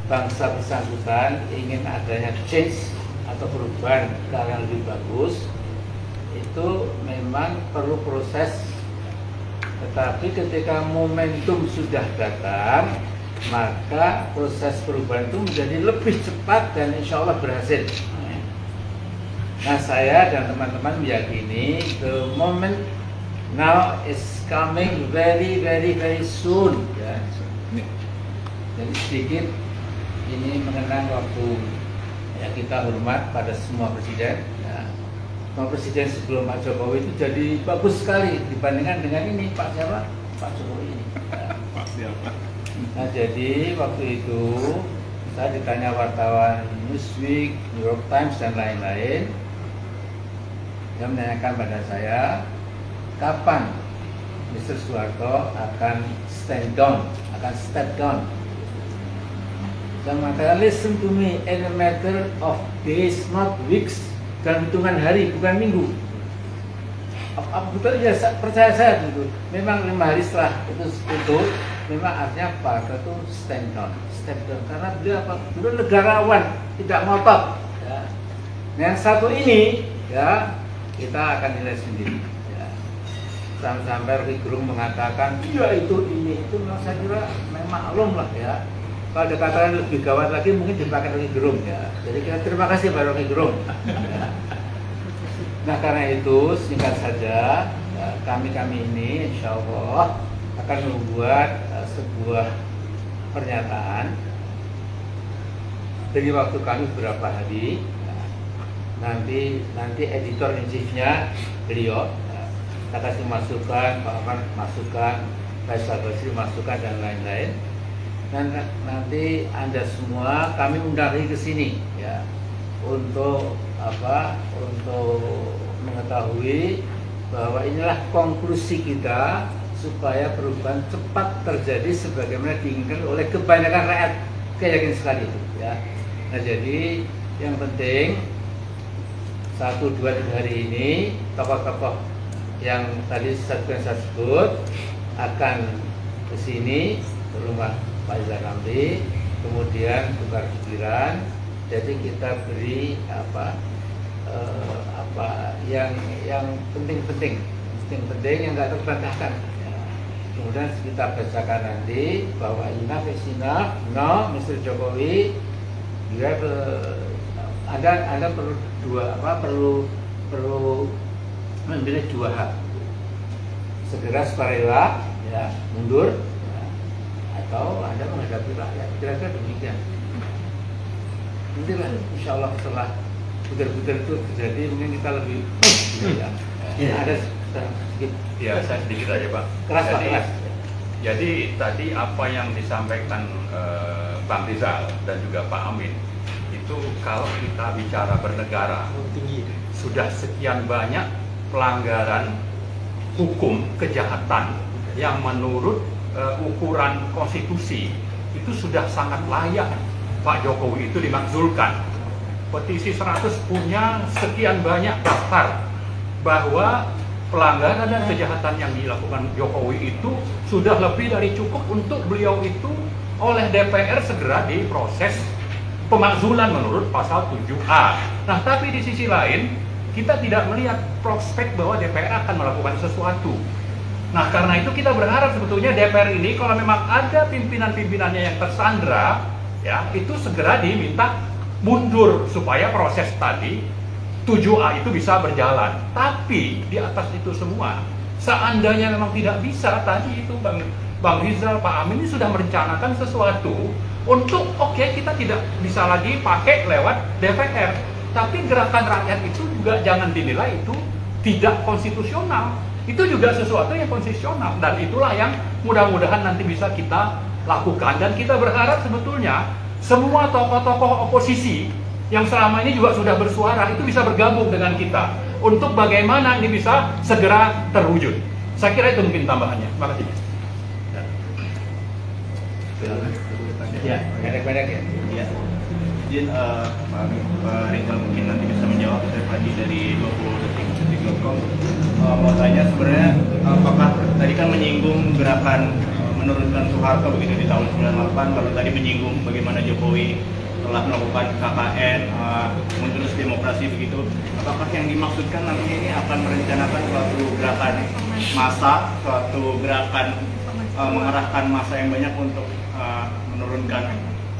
bangsa bersangkutan ingin adanya change atau perubahan ke arah yang lebih bagus, itu memang perlu proses. Tetapi ketika momentum sudah datang, maka proses perubahan itu menjadi lebih cepat dan insya Allah berhasil. Nah, saya dan teman-teman meyakini the moment now is coming very soon. Ya. Jadi sedikit ini mengenang waktu ya, kita hormat pada semua presiden. Ya. Semua presiden sebelum Pak Jokowi itu jadi bagus sekali dibandingkan dengan ini Pak siapa? Pak Jokowi ini. Ya. Pak siapa? Nah, jadi waktu itu saya ditanya wartawan Newsweek, New York Times dan lain-lain. Dia menanyakan pada saya, kapan Mr. Soeharto akan stand down, akan step down. Saya mengatakan, listen to me, in a matter of days, not weeks, dalam hitungan hari, bukan minggu. Betul ya, percaya saya gitu. Memang 5 hari setelah itu memang artinya Pak Harto itu stand down, step down. Karena beliau apa? Beliau negarawan, tidak ngotot. Ya. Yang satu ini, ya kita akan nilai sendiri. Ya. Sampai Rocky Gerung mengatakan, iya itu ini, itu saya kira memang maklum lah ya. Kalau dikatakan lebih gawat lagi mungkin dipakai Rocky Gerung ya. Jadi kita terima kasih Pak Rocky Gerung. Ya. Nah karena itu singkat saja kami ini insya Allah akan membuat sebuah pernyataan dari waktu kami beberapa hari. Nanti editor in chiefnya beliau kita kasih masukan, Pak Aman masukan, Faisal Basri masukan dan lain-lain. Dan nanti Anda semua kami undang lagi ke sini ya untuk apa? Untuk mengetahui bahwa inilah konklusi kita supaya perubahan cepat terjadi sebagaimana diinginkan oleh kebanyakan rakyat. Saya yakin sekali itu ya. Nah jadi yang penting 1, 2, 3 hari ini tokoh-tokoh yang tadi saya sebut akan ke sini ke rumah Pak Rizal Ramli, kemudian tukar pikiran. Jadi kita beri apa yang penting yang nggak terbantahkan. Ya. Kemudian kita bacakan nanti bahwa enough is enough. No, Mr. Jokowi, you have Anda perlu memilih 2 hal. Segera sukarela, ya, mundur, ya, atau Anda menghadapi rakyat. Kira-kira demikian. Nantilah, insya Allah setelah putar-putar itu terjadi, mungkin kita lebih ya. Ada sedikit. Ya, saya sedikit aja Pak. Keras. Jadi tadi apa yang disampaikan Bang Rizal dan juga Pak Amin itu kalau kita bicara bernegara sudah sekian banyak pelanggaran hukum kejahatan yang menurut ukuran konstitusi itu sudah sangat layak Pak Jokowi itu dimakzulkan. Petisi 100 punya sekian banyak daftar bahwa pelanggaran dan kejahatan yang dilakukan Jokowi itu sudah lebih dari cukup untuk beliau itu oleh DPR segera diproses pemakzulan menurut pasal 7A. Nah, tapi di sisi lain kita tidak melihat prospek bahwa DPR akan melakukan sesuatu. Nah, karena itu kita berharap sebetulnya DPR ini kalau memang ada pimpinan-pimpinannya yang tersandra, ya itu segera diminta mundur supaya proses tadi 7A itu bisa berjalan. Tapi di atas itu semua, seandainya memang tidak bisa, tadi itu Bang Rizal, Pak Amin ini sudah merencanakan sesuatu untuk kita tidak bisa lagi pakai lewat DPR. Tapi gerakan rakyat itu juga jangan dinilai itu tidak konstitusional. Itu juga sesuatu yang konstitusional dan itulah yang mudah-mudahan nanti bisa kita lakukan. Dan kita berharap sebetulnya semua tokoh-tokoh oposisi yang selama ini juga sudah bersuara itu bisa bergabung dengan kita untuk bagaimana ini bisa segera terwujud. Saya kira itu mungkin tambahannya. Terima kasih. Ya, pendek-pendek ya. Ya. Izin Pak Rizal mungkin nanti bisa menjawab. Saya Fadi dari 20detik.com. Mau tanya sebenarnya apakah tadi kan menyinggung gerakan menurunkan Soeharto begitu di tahun 98, lalu tadi menyinggung bagaimana Jokowi telah melakukan KKN, Muncul Demokrasi begitu. Apakah yang dimaksudkan nanti ini akan merencanakan suatu gerakan massa, suatu gerakan mengerahkan massa yang banyak untuk menurunkan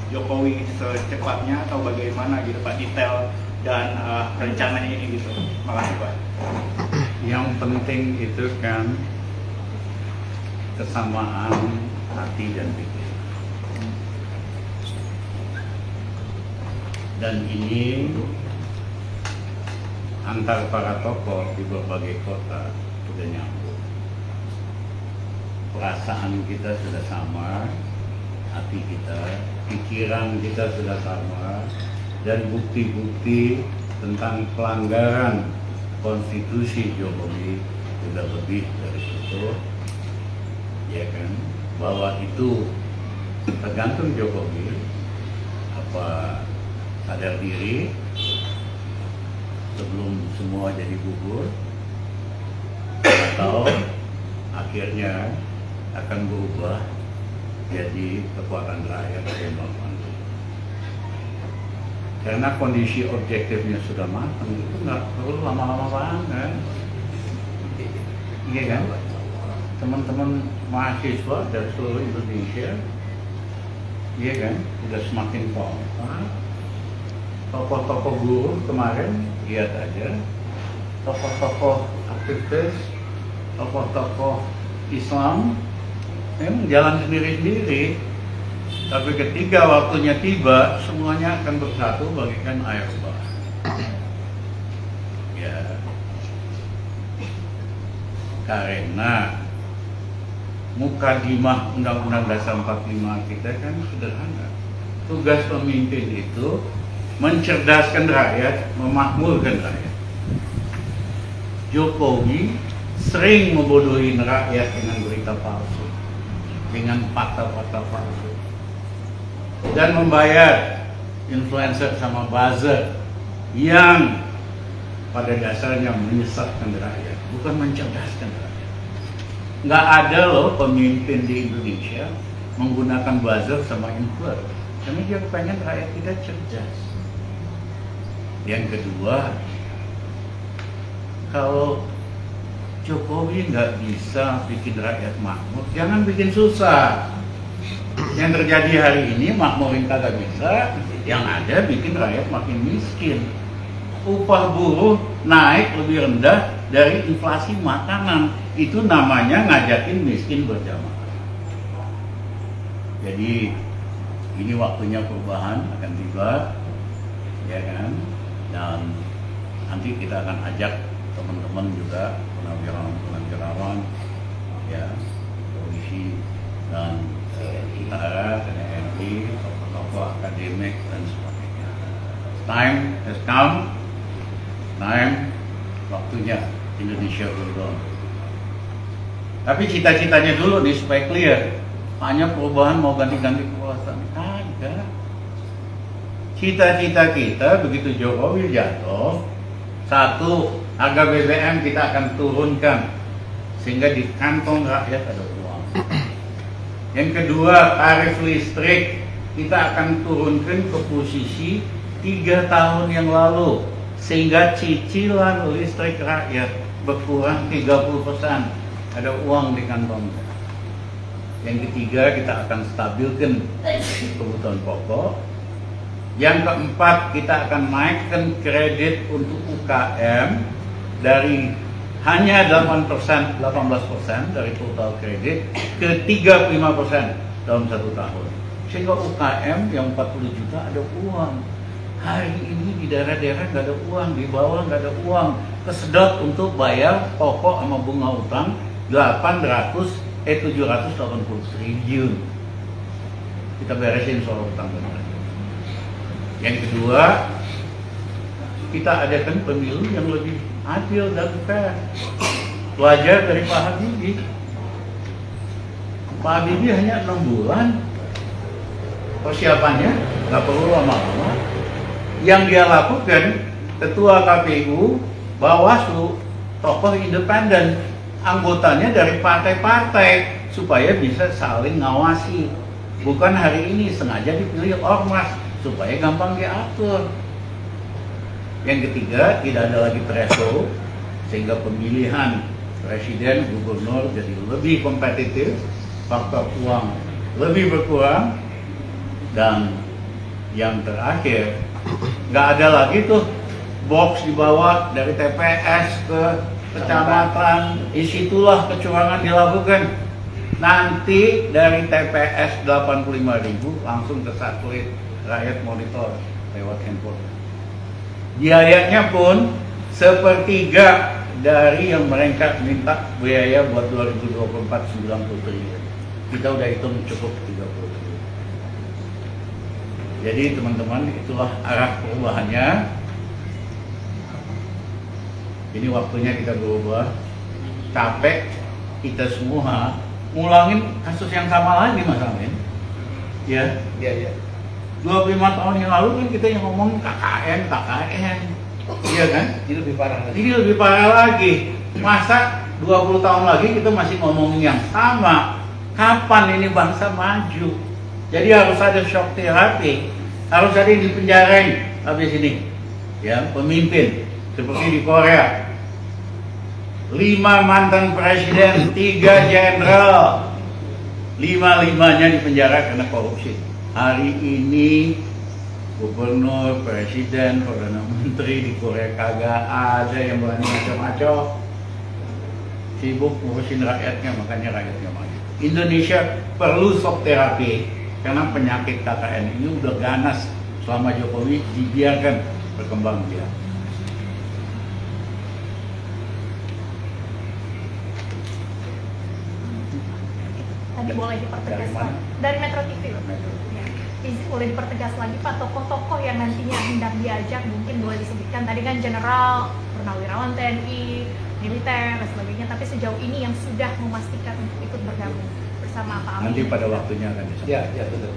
Jokowi secepatnya, atau bagaimana gitu Pak, detail dan rencananya ini gitu? Makasih Pak. Yang penting itu kan kesamaan hati dan pikiran. Dan ini antar para tokoh di berbagai kota sudah nyambung. Perasaan kita sudah sama, hati kita, pikiran kita sudah sama, dan bukti-bukti tentang pelanggaran konstitusi Jokowi sudah lebih dari itu, ya kan? Bahwa itu tergantung Jokowi apa sadar diri sebelum semua jadi gugur, atau akhirnya akan berubah jadi kekuatan rakyat yang melakukan itu. Karena kondisi objektifnya sudah matang, itu nggak perlu lama-lama banget. Iya kan? Teman-teman mahasiswa dari seluruh Indonesia, iya kan? Sudah semakin kompak. Tokoh-tokoh guru kemarin, lihat aja. Tokoh-tokoh aktivis, tokoh-tokoh Islam, memang jalan sendiri-sendiri. Tapi ketika waktunya tiba, semuanya akan bersatu bagaikan air bah. Ya, karena mukadimah Undang-Undang Dasar 45 kita kan sederhana. Tugas pemimpin itu mencerdaskan rakyat, memakmurkan rakyat. Jokowi sering membodohi rakyat dengan berita palsu, dengan fakta-fakta palsu, dan membayar influencer sama buzzer yang pada dasarnya menyesatkan rakyat, bukan mencerdaskan rakyat. Nggak ada loh pemimpin di Indonesia menggunakan buzzer sama influencer, karena dia pengen rakyat kita cerdas. Yang kedua, kalau Jokowi nggak bisa bikin rakyat makmur, jangan bikin susah. Yang terjadi hari ini makmurin kagak bisa, yang ada bikin rakyat makin miskin. Upah buruh naik lebih rendah dari inflasi makanan, itu namanya ngajakin miskin berjamaah. Jadi ini waktunya perubahan akan tiba, ya kan? Dan nanti kita akan ajak teman-teman juga, purnawirawan, ya, polisi dan tentara, TNI, tokoh-tokoh akademik dan sebagainya. Time has come, waktunya Indonesia berubah. Tapi cita-citanya dulu nih supaya clear, hanya perubahan mau ganti-ganti kekuasaan, kagak. Cita-cita kita begitu Jokowi jatuh, satu, harga BBM kita akan turunkan sehingga di kantong rakyat ada uang. Yang kedua, tarif listrik kita akan turunkan ke posisi 3 tahun yang lalu sehingga cicilan listrik rakyat berkurang 30%, ada uang di kantong. Yang ketiga, kita akan stabilkan kebutuhan pokok. Yang keempat, kita akan naikkan kredit untuk UKM dari hanya 18% dari total kredit ke 35% dalam 1 tahun. Sehingga UKM yang 40 juta ada uang. Hari ini di daerah-daerah nggak ada uang, di bawah nggak ada uang. Kesedot untuk bayar pokok sama bunga utang 780 triliun. Kita beresin soal utang benar. Yang kedua, kita adakan pemilu yang lebih adil dan fair. Belajar dari Pak Habibie. Pak Habibie hanya 6 bulan persiapannya, nggak perlu lama-lama. Yang dia lakukan, Ketua KPU, Bawaslu, tokoh independen, anggotanya dari partai-partai, supaya bisa saling ngawasi. Bukan hari ini sengaja dipilih ormas supaya gampang diatur. Yang ketiga, tidak ada lagi threshold sehingga pemilihan presiden, gubernur jadi lebih kompetitif, faktor uang lebih berkurang, dan yang terakhir nggak ada lagi tuh box di bawah dari TPS ke kecamatan, disitulah kecurangan dilakukan. Nanti dari TPS 85.000 langsung ke satelit, rakyat monitor lewat handphone. Biayanya pun sepertiga dari yang mereka minta biaya buat 2024 90 triliun. Kita udah hitung cukup 30 triliun. Jadi teman-teman, itulah arah perubahannya. Ini waktunya kita berubah. Capek kita semua ngulangin kasus yang sama lagi, Mas Amin. Ya, Iya. 25 tahun yang lalu kan kita yang ngomong KKN. Iya kan? Ini lebih parah lagi. Ini lebih parah lagi. Masa 20 tahun lagi kita masih ngomongin yang sama? Kapan ini bangsa maju? Jadi harus ada shock therapy. Harus ada yang dipenjarain habis ini. Ya, pemimpin seperti di Korea. 5 mantan presiden, 3 jenderal. 5-5-nya dipenjara karena korupsi. Hari ini gubernur, presiden, perdana menteri di Korea kagak ada yang berani macam-macam. Sibuk ngurusin rakyatnya, makanya rakyatnya maju. Indonesia perlu shock terapi karena penyakit KKN ini udah ganas selama Jokowi dibiarkan berkembang biak. Tadi boleh dipertegas Dari mana? dari Metro TV, Pak. Ya. Boleh dipertegas lagi Pak, tokoh-tokoh yang nantinya hendak diajak, mungkin boleh disebutkan. Tadi kan Jenderal, Purnawirawan TNI, militer dan sebagainya, tapi sejauh ini yang sudah memastikan untuk ikut bergabung bersama Pak Amin. Nanti pada waktunya akan disampaikan. Ya, betul.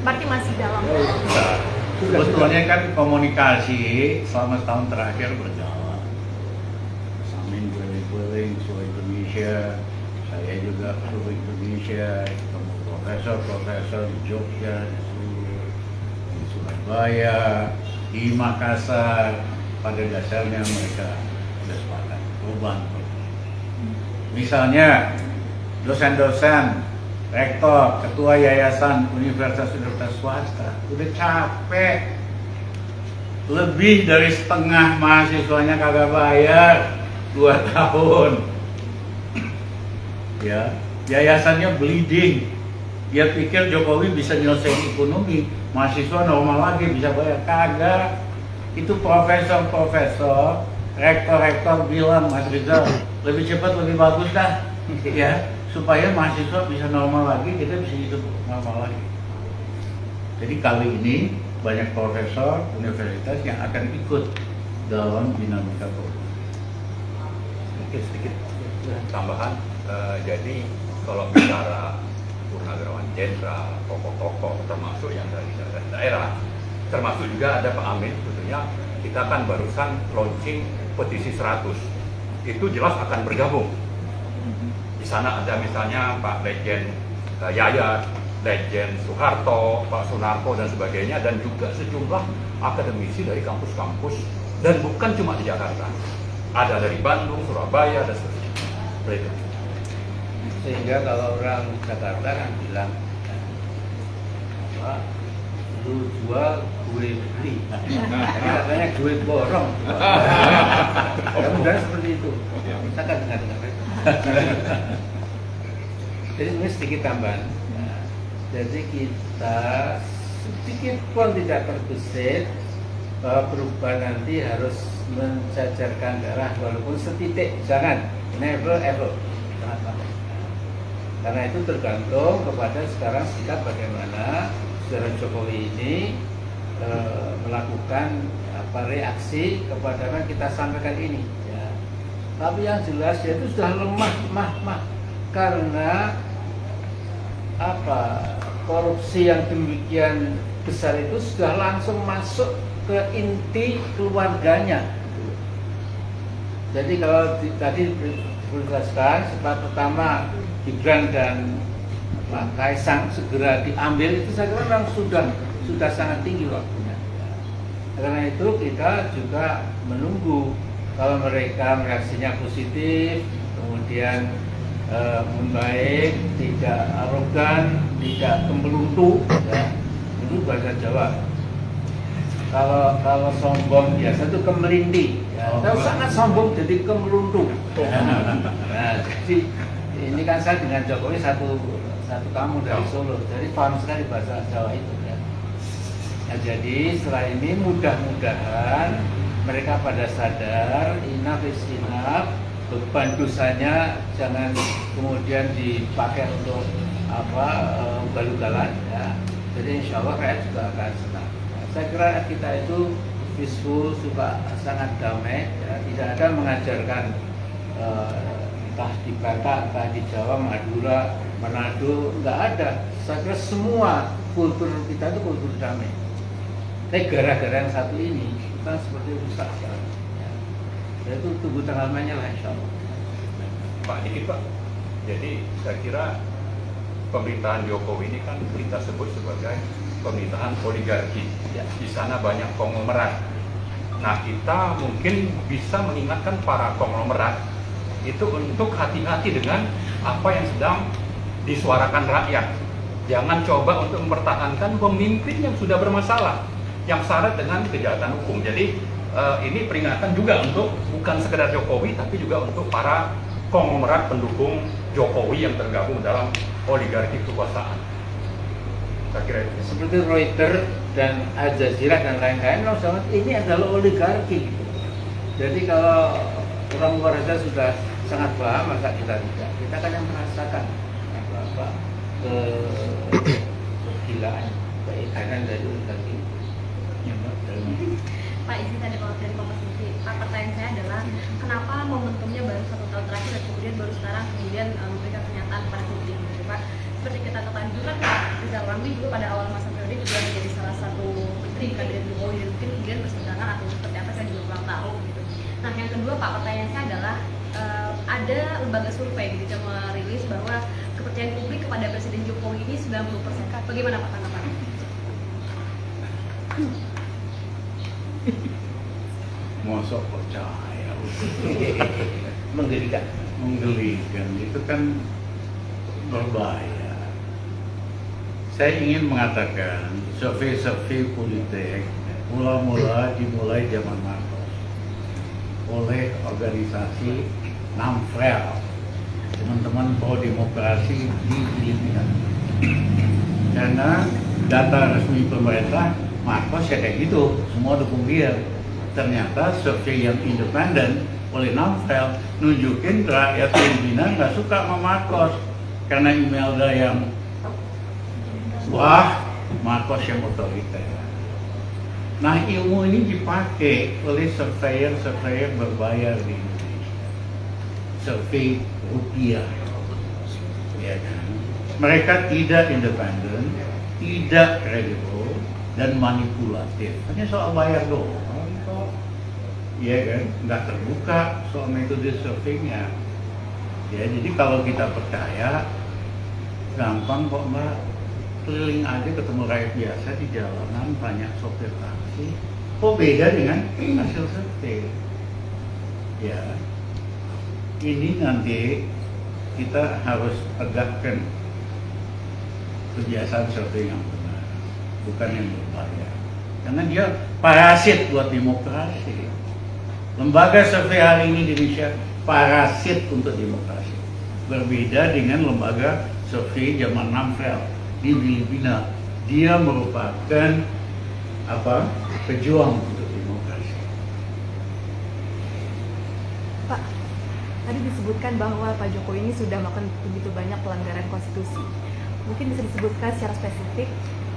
Berarti masih dalam. Nah, sebetulnya kan komunikasi selama setahun terakhir berjalan. Samin keliling-keliling seluruh Indonesia, saya juga seluruh Indonesia, ketemu profesor di Jogja, di Surabaya, di Makassar. Pada dasarnya mereka sudah sepakat perubahan. Misalnya dosen-dosen, rektor, ketua yayasan universitas swasta udah capek. Lebih dari setengah mahasiswanya kagak bayar 2 tahun. Ya, yayasannya bleeding. Dia pikir Jokowi bisa nyelesain ekonomi, mahasiswa normal lagi bisa bayar. Kagak. Itu profesor-profesor, rektor-rektor bilang, Mas Rizal, lebih cepat lebih bagus dah. Ya, supaya mahasiswa bisa normal lagi, kita bisa hidup normal lagi. Jadi kali ini banyak profesor universitas yang akan ikut dalam dinamika politik. Sedikit tambahan. Jadi kalau bicara Purnawirawan Jenderal, tokoh-tokoh termasuk yang dari daerah, termasuk juga ada Pak Amin, tentunya kita kan barusan launching petisi 100. Itu jelas akan bergabung. Di sana ada misalnya Pak Lejen Yayat, Lejen Soeharto, Pak Sunarko dan sebagainya, dan juga sejumlah akademisi dari kampus-kampus, dan bukan cuma di Jakarta. Ada dari Bandung, Surabaya, dan seterusnya. Begitu. Sehingga kalau orang Jakarta kan bilang, apa, lu jual gue beli, jadi katanya gue borong. Mudah-mudahan seperti itu. Kita kan dengar-dengar. Jadi ini sedikit tambahan. Nah, jadi kita sedikit pun tidak terbesit bahwa perubahan nanti harus menjajarkan darah walaupun setitik, jangan, never ever. Karena itu tergantung kepada sekarang sikap bagaimana Saudara Jokowi ini melakukan reaksi kepada yang kita sampaikan ini. Ya. Tapi yang jelas dia itu sudah lemah karena korupsi yang demikian besar itu sudah langsung masuk ke inti keluarganya. Jadi kalau tadi dijelaskan, sebab pertama Gibran dan Pak Kaisang segera diambil, itu saya kira memang sudah sangat tinggi waktunya. Karena itu kita juga menunggu kalau mereka reaksinya positif, kemudian membaik, tidak arogan, tidak kembeluntu, ya, itu bahasa Jawa. Kalau sombong biasa itu kemelindi, ya. Kalau sangat sombong jadi kemeluntu. Nah, jadi ini kan saya dengan Jokowi satu kamu dari Solo, jadi paham sekali bahasa Jawa itu, ya. Nah, jadi setelah ini mudah-mudahan mereka pada sadar enough is enough, beban dosanya jangan kemudian dipakai untuk ugal-ugalan, ya. Jadi insya Allah rakyat juga akan senang. Nah, saya kira kita itu peaceful, sangat damai, ya. Tidak ada mengajarkan entah di Batak, entah di Jawa, Madura, Manado, nggak ada. Saya kira semua kultur kita itu kultur damai. Tapi gara-gara yang satu ini kita seperti rusak sekarang. Ya. Jadi itu tunggu tanggal mainnya lah insya Allah. Pak dikit Pak. Jadi saya kira pemerintahan Jokowi ini kan kita sebut sebagai pemerintahan oligarki. Ya. Di sana banyak konglomerat. Nah kita mungkin bisa mengingatkan para konglomerat itu untuk hati-hati dengan apa yang sedang disuarakan rakyat. Jangan coba untuk mempertahankan pemimpin yang sudah bermasalah, yang syarat dengan kejahatan hukum. Jadi ini peringatan juga untuk bukan sekedar Jokowi, tapi juga untuk para konglomerat pendukung Jokowi yang tergabung dalam oligarki kekuasaan. Saya kira itu. Seperti Reuters dan Al Jazeera dan lain-lain, ini adalah oligarki. Jadi kalau orang luar saja sudah sangat paham, masa kita tidak? Kita kan yang merasakan kegilaan, keikanan dari oligarki. Pak, izin tadi kalau dari Kompas TV, Pak, pertanyaan saya adalah kenapa momentumnya baru 1 tahun terakhir dan kemudian baru sekarang memberikan pernyataan kepada publik, gitu, Pak? Seperti kita ketahui juga kan Pak Rizal Ramli juga pada awal masa periode juga menjadi salah satu menteri kabinet Jokowi, dan mungkin kemudian berseberangan atau seperti apa saya juga kurang tahu gitu. Nah yang kedua Pak, pertanyaan saya adalah ada lembaga survei gitu yang merilis bahwa kepercayaan publik kepada Presiden Jokowi ini 90%. Bagaimana Pak tanggapannya? Mosok percaya. Menggelikan. Itu kan berbahaya. Saya ingin mengatakan survei politik mula-mula dimulai zaman Marcos oleh organisasi NAMFREL, teman-teman pro demokrasi di Filipina. Karena data resmi pemerintah Marcos ya kayak gitu, semua dukung dia. Ternyata survei yang independen oleh NAMFREL nunjukin rakyat Filipina nggak suka sama Marcos karena Imelda yang wah, Marcos yang otoriter. Nah ilmu ini dipakai oleh surveyor berbayar di Indonesia, survei rupiah, ya kan? Mereka tidak independen, tidak kredibel dan manipulatif. Hanya soal bayar doang. Iya kan, nggak terbuka soal metode surveinya. Ya, jadi kalau kita percaya, gampang kok Mbak. Keliling aja ketemu rakyat biasa di jalanan, banyak sopir taksi. Kok beda dengan hasil survei? Ya, ini nanti kita harus tegakkan kebiasaan survei yang benar, bukan yang berbahaya. Karena dia parasit buat demokrasi. Lembaga survei hari ini di Indonesia parasit untuk demokrasi. Berbeda dengan lembaga survei zaman NAMFREL di Filipina. Dia merupakan pejuang untuk demokrasi. Pak, tadi disebutkan bahwa Pak Jokowi ini sudah melakukan begitu banyak pelanggaran konstitusi. Mungkin bisa disebutkan secara spesifik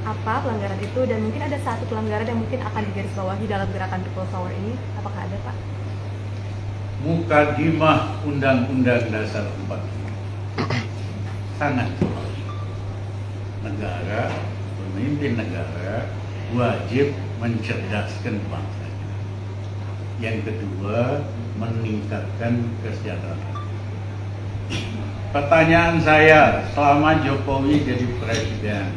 apa pelanggaran itu, dan mungkin ada satu pelanggaran yang mungkin akan digarisbawahi dalam gerakan People Power ini. Apakah ada Pak? Mukadimah Undang-Undang Dasar 45 sangat jelas. Negara, pemimpin negara wajib mencerdaskan bangsanya. Yang kedua, meningkatkan kesejahteraan. Pertanyaan saya, selama Jokowi jadi presiden,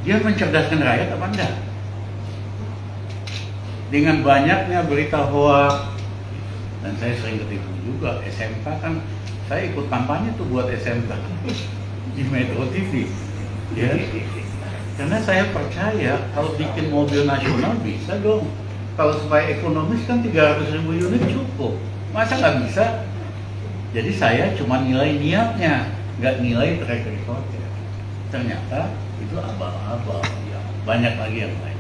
dia mencerdaskan rakyat apa enggak? Dengan banyaknya berita hoax, dan saya sering ketipu juga, SMK kan, saya ikut kampanye tuh buat SMK di Metro TV, ya. Karena saya percaya kalau bikin mobil nasional bisa dong. Kalau supaya ekonomis kan 300.000 unit cukup, masa nggak bisa? Jadi saya cuma nilai niatnya, nggak nilai track recordnya. Ternyata itu abal-abal, ya. Banyak lagi yang lain.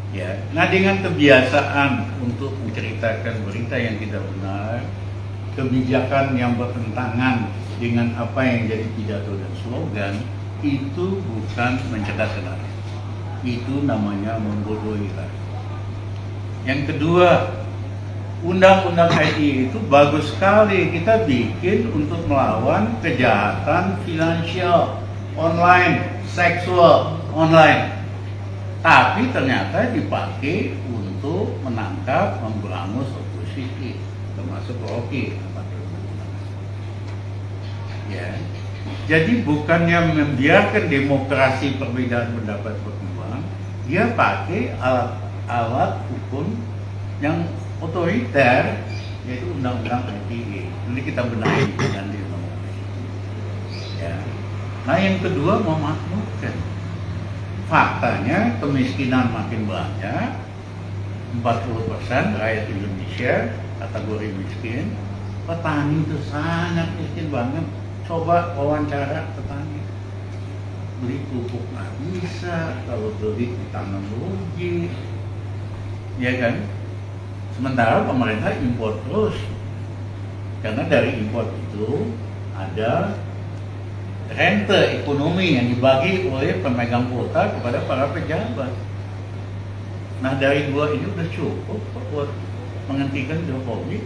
Ya, nah dengan kebiasaan untuk menceritakan berita yang tidak benar, kebijakan yang bertentangan dengan apa yang jadi pidato dan slogan, itu bukan mencerdaskan rakyat. Itu namanya membodohi rakyat. Yang kedua, Undang-Undang ITE itu bagus sekali kita bikin untuk melawan kejahatan finansial online, seksual online. Tapi ternyata dipakai untuk menangkap, memberangus oposisi, termasuk Rocky. Ya, jadi bukannya membiarkan demokrasi perbedaan pendapat berkembang, dia pakai alat hukum yang otoriter, yaitu Undang-Undang ITE. Nanti kita benahi nanti. Ya. Nah yang kedua memakmurkan. Faktanya kemiskinan makin banyak, 40% rakyat Indonesia kategori miskin, petani itu sangat miskin banget. Coba wawancara petani, beli pupuk nggak bisa, kalau beli ditanam rugi, ya kan? Sementara pemerintah impor terus, karena dari impor itu ada rente ekonomi yang dibagi oleh pemegang kuota kepada para pejabat. Nah dari dua ini udah cukup buat menghentikan Jokowi.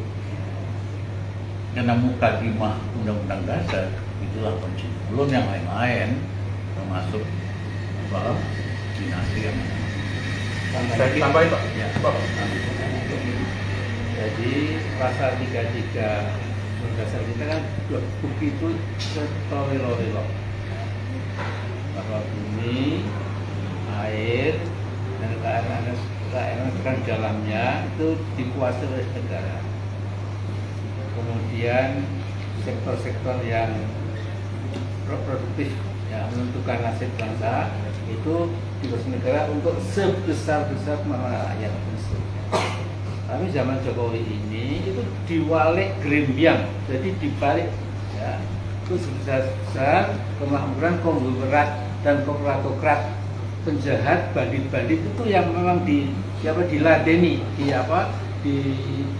Karena mukadimah Undang-Undang Dasar itulah kunci. Belum yang lain-lain, termasuk dinasti yang Saya tambahin Pak. Ya. Jadi pasal 33 Dasar kita kan begitu setowelo-welo bahwa bumi, air, dan keadaan dalamnya itu dikuasai oleh negara. Kemudian sektor-sektor yang produktif yang menentukan nasib bangsa itu dikuasai negara untuk sebesar-besar rakyat. Tapi zaman Jokowi ini itu diwalik grembiang, jadi dibalik, ya, itu sebesar kemakmuran konglomerat dan korporatokrat penjahat, bandit-bandit itu yang memang diladeni,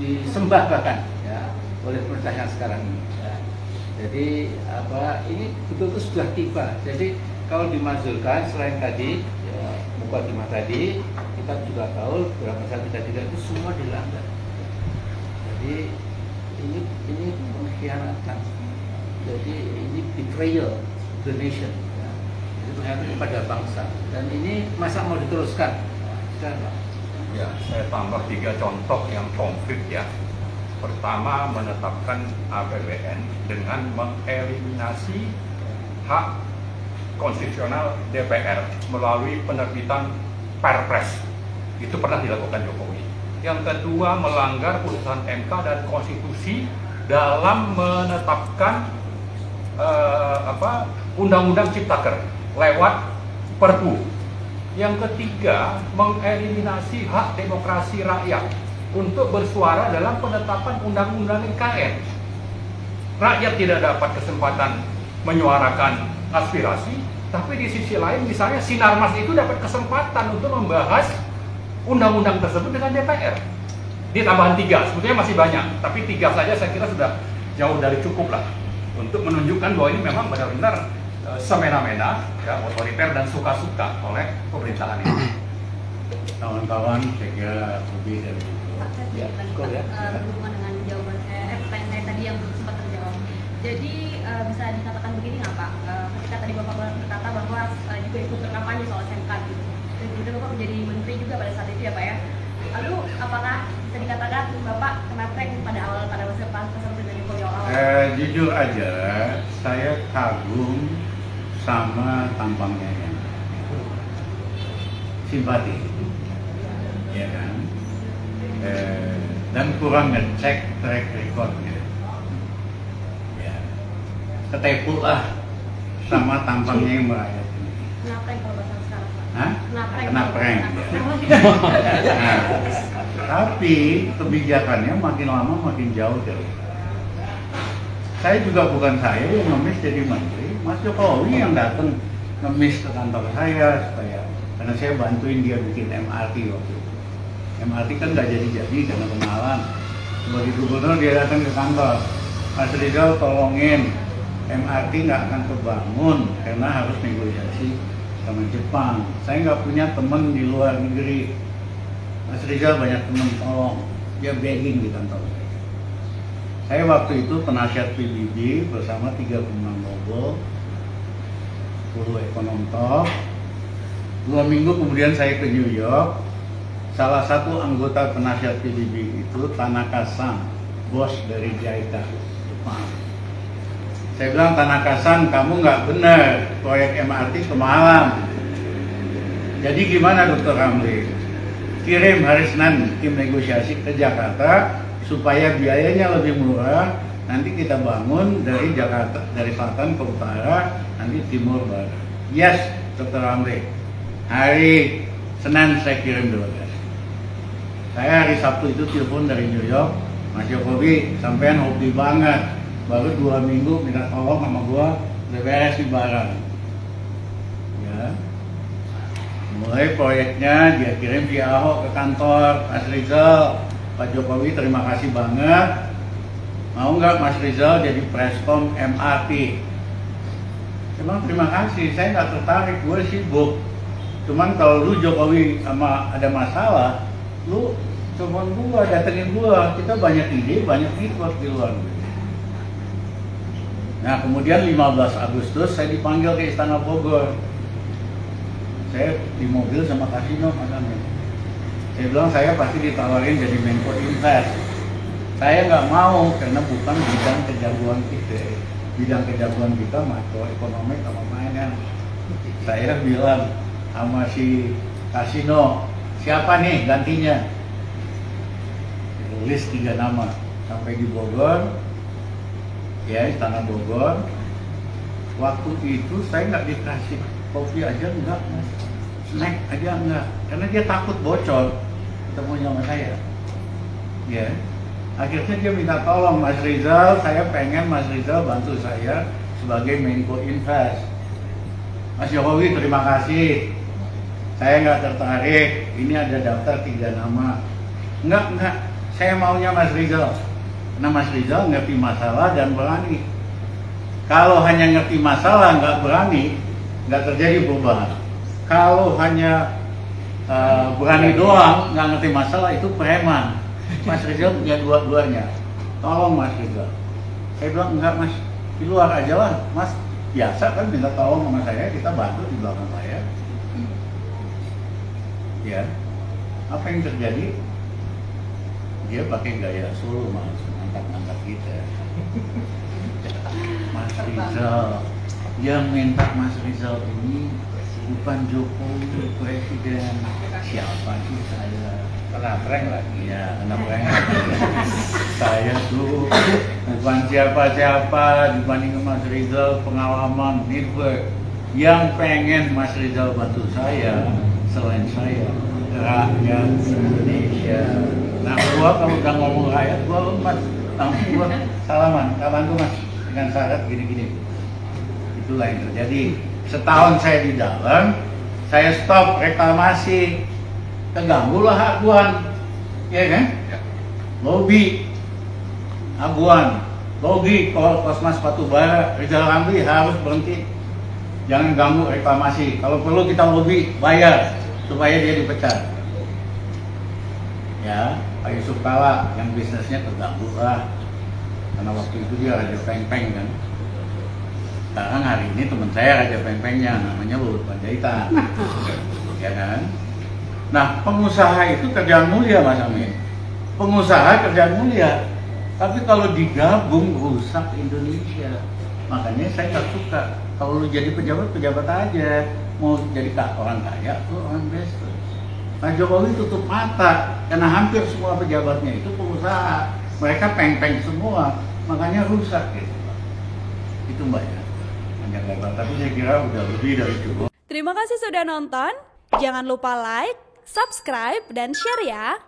disembah bahkan, ya, oleh pemerintah yang sekarang ini. Ya. Jadi ini betul-betul sudah tiba. Jadi kalau dimanjurkan selain tadi, ya, mukadimah tadi, kita juga tahu beberapa pasal 33 itu semua dilanggar. Jadi ini pengkhianatan. Jadi ini betrayal the nation. Ya. Jadi pengkhianatan kepada bangsa. Dan ini masa mau diteruskan? Ya, saya tambah 3 contoh yang konkret ya. Pertama, menetapkan APBN dengan mengeliminasi hak konstitusional DPR melalui penerbitan Perpres. Itu pernah dilakukan Jokowi. Yang kedua, melanggar putusan MK dan konstitusi dalam menetapkan undang-undang Ciptaker lewat Perpu. Yang ketiga, mengeliminasi hak demokrasi rakyat untuk bersuara dalam penetapan undang-undang IKN. Rakyat tidak dapat kesempatan menyuarakan aspirasi, tapi di sisi lain misalnya Sinarmas itu dapat kesempatan untuk membahas undang-undang tersebut dengan DPR. Di tambahan 3, sebetulnya masih banyak, tapi 3 saja saya kira sudah jauh dari cukup lah untuk menunjukkan bahwa ini memang benar-benar semena-mena, ya, otoriter dan suka-suka oleh pemerintahan ini. Kawan-kawan, saya kira lebih dari itu. Pak, saya berhubungan dengan jawaban pertanyaan saya tadi yang belum sempat terjawab. Jadi bisa dikatakan begini nggak Pak? Ketika tadi Bapak berkata bahwa juga ikut berkampanye soal SMK gitu. Dan kemudian Bapak menjadi menteri juga pada saat itu ya Pak ya. Lalu apakah bisa dikatakan Bapak kena prank pada masa presiden Jokowi awal? Jujur aja, saya kagum sama tampangnya yang simpati, ya kan? Dan kurang ngecek track recordnya, ya. Ketepu lah sama tampangnya yang merayap ini. Kenapa yang kalau bahasa sekarang, Pak? Hah? Kena prank, ya. Nah, tapi kebijakannya makin lama makin jauh dari. Saya juga bukan saya yang ngemis jadi menteri, Mas Jokowi yang datang ngemis ke kantor saya supaya, karena saya bantuin dia bikin MRT waktu itu. MRT kan nggak jadi karena kenalan. Sebagai gubernur dia datang ke kantor, Mas Rizal tolongin MRT nggak akan kebangun karena harus negosiasi sama Jepang. Saya nggak punya teman di luar negeri. Mas Rizal banyak teman, tolong. Dia begging di kantor. Saya waktu itu penasihat PBB bersama 3 pemenang Nobel, 10 ekonom top. 2 minggu kemudian saya ke New York. Salah satu anggota penasihat PBB itu Tanaka-san, bos dari JICA, Jepang. Saya bilang, Tanaka-san, kamu nggak benar, proyek MRT kemahalan. Jadi gimana Dr. Ramli? Kirim hari Senin tim negosiasi ke Jakarta supaya biayanya lebih murah. Nanti kita bangun dari Jakarta, dari selatan ke utara, nanti timur barat. Yes, Dr. Ramli. Hari Senin saya kirim delegasi. Saya hari Sabtu itu telepon dari New York, Mas Jokowi, sampean hobi banget. Baru 2 minggu minta tolong sama gua, udah beres di barang. Ya. Mulai proyeknya dia kirim via Ahok ke kantor Mas Rizal. Pak Jokowi terima kasih banget. Mau nggak Mas Rizal jadi preskom MRT? Emang terima kasih, saya nggak tertarik, gue sibuk. Cuman kalau lu Jokowi sama ada masalah, lu cuman gua datengin gua. Kita banyak ide, banyak network di luar negeri. Nah kemudian 15 Agustus saya dipanggil ke Istana Bogor. Saya di mobil sama Kasino makanya. Saya bilang saya pasti ditawarin jadi Menko Invest. Saya nggak mau karena bukan bidang kejagoan kita. Bidang kejagoan kita makroekonomi sama finance. Saya bilang sama si Kasino, siapa nih gantinya? Tulis 3 nama. Sampai di Bogor, ya Istana Bogor. Waktu itu saya nggak dikasih kopi aja enggak, Mas. Snack aja enggak, karena dia takut bocor ketemunya sama saya. Ya, akhirnya dia minta tolong Mas Rizal, saya pengen Mas Rizal bantu saya sebagai Menko Invest. Mas Jokowi terima kasih, saya nggak tertarik. Ini ada daftar 3 nama. Enggak, saya maunya Mas Rizal. Karena Mas Rizal ngerti masalah dan berani. Kalau hanya ngerti masalah nggak berani, nggak terjadi perubahan. Kalau hanya berani doang, nggak ngerti masalah, itu preman. Mas Rizal punya dua-duanya. Tolong Mas Rizal. Saya bilang enggak Mas, di luar aja lah. Mas biasa kan minta tolong sama saya, kita bantu di belakang saya. Ya, apa yang terjadi? Dia pakai gaya Solo, Mas, angkat-angkat kita. Mas Rizal, yang minta Mas Rizal ini bukan Jokowi presiden. Siapa sih saya? Kena prank lagi. Ya, kena prank. Saya tuh bukan siapa-siapa dibanding Mas Rizal, pengalaman network. Yang pengen Mas Rizal bantu saya selain saya, rakyat Indonesia. Nah, gua kalau udah ngomong rakyat, gua lemas. Langsung gua salaman, kapan tuh Mas? Dengan syarat gini-gini. Itulah yang terjadi. Setahun saya di dalam, saya stop reklamasi. Terganggulah aguan, ya kan? Lobby, aguan, lobby Kosmas Batubara, Rizal Ramli harus berhenti. Jangan ganggu reklamasi. Kalau perlu kita lobby, bayar supaya dia dipecat. Ya, Pak Yusuf Kala yang bisnisnya terganggu lah. Karena waktu itu dia Raja Peng-Peng kan. Sekarang hari ini teman saya Raja Peng-Pengnya, namanya Luhut Panjaitan. Ya kan? Nah, pengusaha itu kerjaan mulia Mas Amin. Pengusaha kerjaan mulia. Tapi kalau digabung rusak Indonesia. Makanya saya nggak suka. Kalau lu jadi pejabat aja. Mau jadi orang kaya atau orang investor. Pak Jokowi tutup mata karena hampir semua pejabatnya itu pengusaha. Mereka peng-peng semua, makanya rusak gitu. Itu Mbak ya. Panjang lebar, tapi saya kira udah lebih dari cukup. Terima kasih sudah nonton. Jangan lupa like, subscribe, dan share ya.